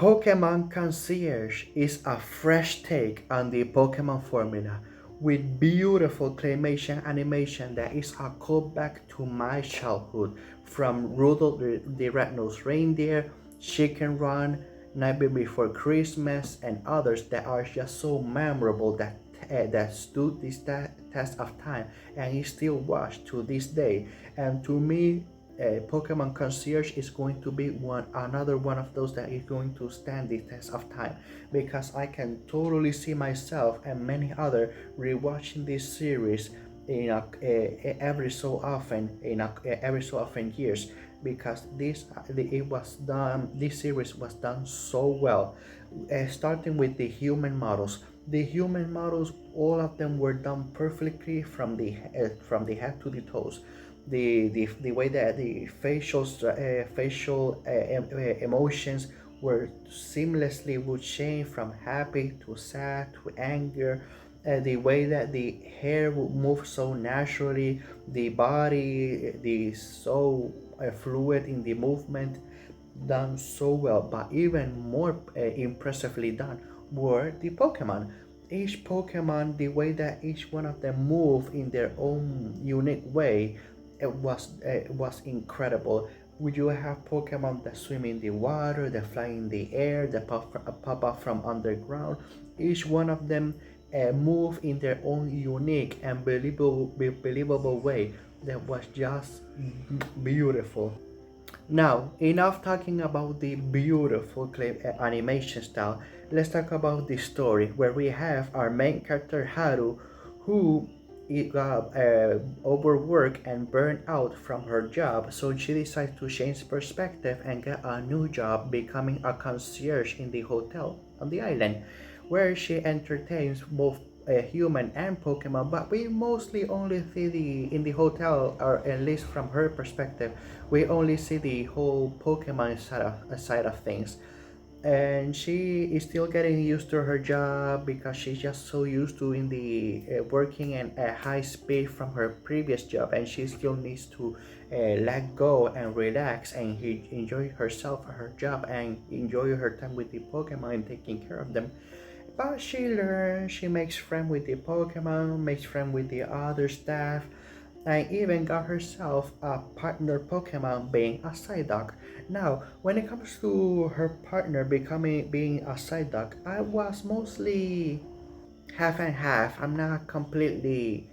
Pokémon Concierge is a fresh take on the Pokemon formula with beautiful claymation animation that is a callback to my childhood from Rudolph the Red-Nosed Reindeer, Chicken Run, Nightmare Before Christmas, and others that are just so memorable that stood this test of time and is still watched to this day. And to me, Pokemon Concierge is going to be another one of those that is going to stand the test of time because I can totally see myself and many other rewatching this series in every so often every so often years because this series was done so well, starting with the human models. The human models, all of them were done perfectly from the head to the toes. The way that the facial emotions were seamlessly would change from happy to sad to anger, the way that the hair would move so naturally, the body the so fluid in the movement, done so well. But even more impressively done were the Pokemon. Each Pokemon, the way that each one of them move in their own unique way, it was incredible. Would you have Pokemon that swim in the water, that fly in the air, that pop up from underground? Each one of them move in their own unique and believable way that was just beautiful. Now, enough talking about the beautiful clay animation style. Let's talk about the story where we have our main character Haru, who got overworked and burned out from her job, so she decides to change perspective and get a new job becoming a concierge in the hotel on the island, where she entertains both a human and Pokemon, but we mostly only see the in the hotel, or at least from her perspective, we only see the whole Pokemon side of things. And she is still getting used to her job because she's just so used to in the working at a high speed from her previous job, and she still needs to let go and relax and enjoy herself, her job, and enjoy her time with the Pokemon and taking care of them. But she learns, she makes friends with the Pokemon, makes friends with the other staff, and even got herself a partner Pokemon being a Psyduck. Now, when it comes to her partner becoming being a Psyduck, I was mostly half and half. I'm not completely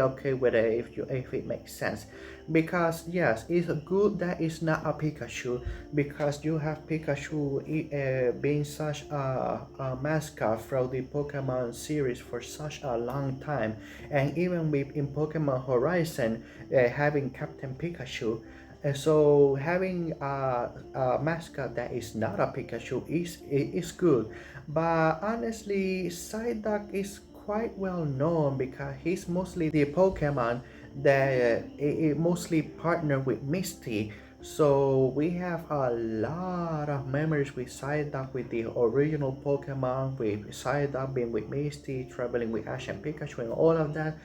okay with it, if it makes sense, because yes, it's good that it's not a Pikachu, because you have Pikachu being such a mascot from the Pokemon series for such a long time, and even with in Pokemon Horizon having Captain Pikachu. So having a mascot that is not a Pikachu is good, but honestly, Psyduck is quite well known because he's mostly the Pokemon that it mostly partner with Misty. So we have a lot of memories with Psyduck, with the original Pokemon, with Psyduck being with Misty, traveling with Ash and Pikachu and all of that.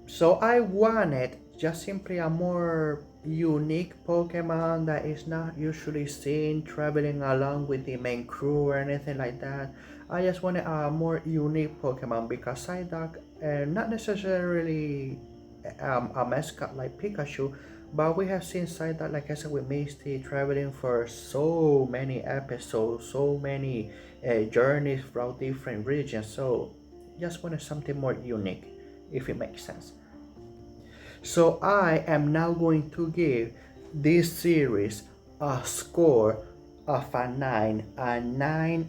So I wanted just simply a more unique Pokemon that is not usually seen traveling along with the main crew or anything like that. I just wanted a more unique Pokemon because Psyduck, not necessarily a mascot like Pikachu, but we have seen Psyduck, like I said, with Misty traveling for so many episodes, so many journeys throughout different regions. So just wanted something more unique, if it makes sense. So I am now going to give this series a score of a 9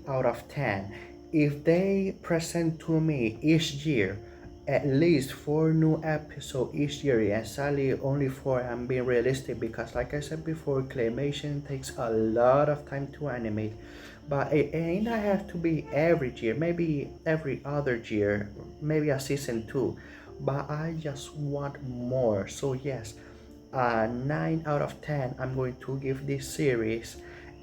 out of 10. If they present to me each year at least 4 new episodes each year, and sadly only 4, I'm being realistic because like I said before, claymation takes a lot of time to animate, but it ain't not have to be every year, maybe every other year, maybe a season 2, but I just want more. So yes, 9 out of 10 I'm going to give this series,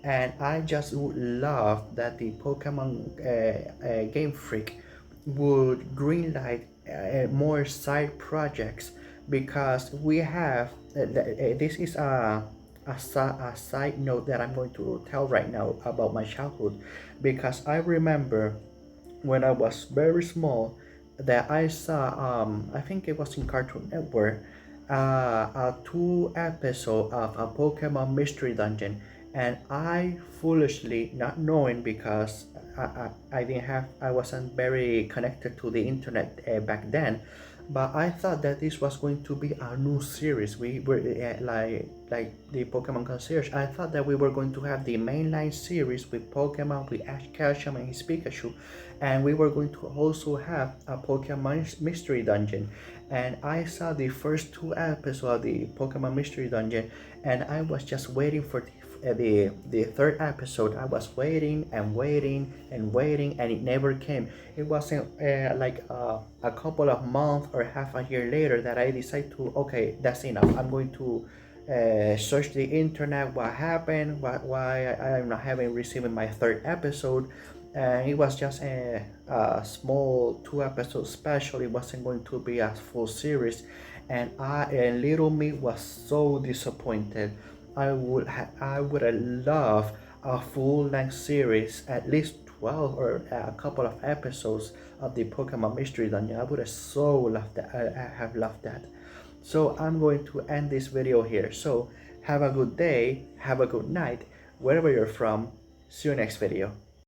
and I just would love that the Pokemon Game Freak would greenlight more side projects, because we have this is a side note that I'm going to tell right now about my childhood, because I remember when I was very small that I saw, I think it was in Cartoon Network, a two episode of a Pokemon Mystery Dungeon, and I foolishly, not knowing, because I didn't have, I wasn't very connected to the internet back then, but I thought that this was going to be a new series. We were like the Pokemon Concierge. I thought that we were going to have the mainline series with Pokemon, with Ash Ketchum and his Pikachu, and we were going to also have a Pokemon Mystery Dungeon. And I saw the first two episodes of the Pokemon Mystery Dungeon, and I was just waiting for the third episode. I was waiting and waiting and waiting, and it never came. It wasn't a couple of months or half a year later that I decided to, okay, that's enough. I'm going to search the internet. What happened? Why I'm not having receiving my third episode? And it was just a small two episode special. It wasn't going to be a full series, and little me was so disappointed. I would have loved a full length series, at least 12 or a couple of episodes of the Pokemon Mystery Dungeon. I would have so loved that. I have loved that. So I'm going to end this video here. So have a good day, have a good night, wherever you're from. See you next video.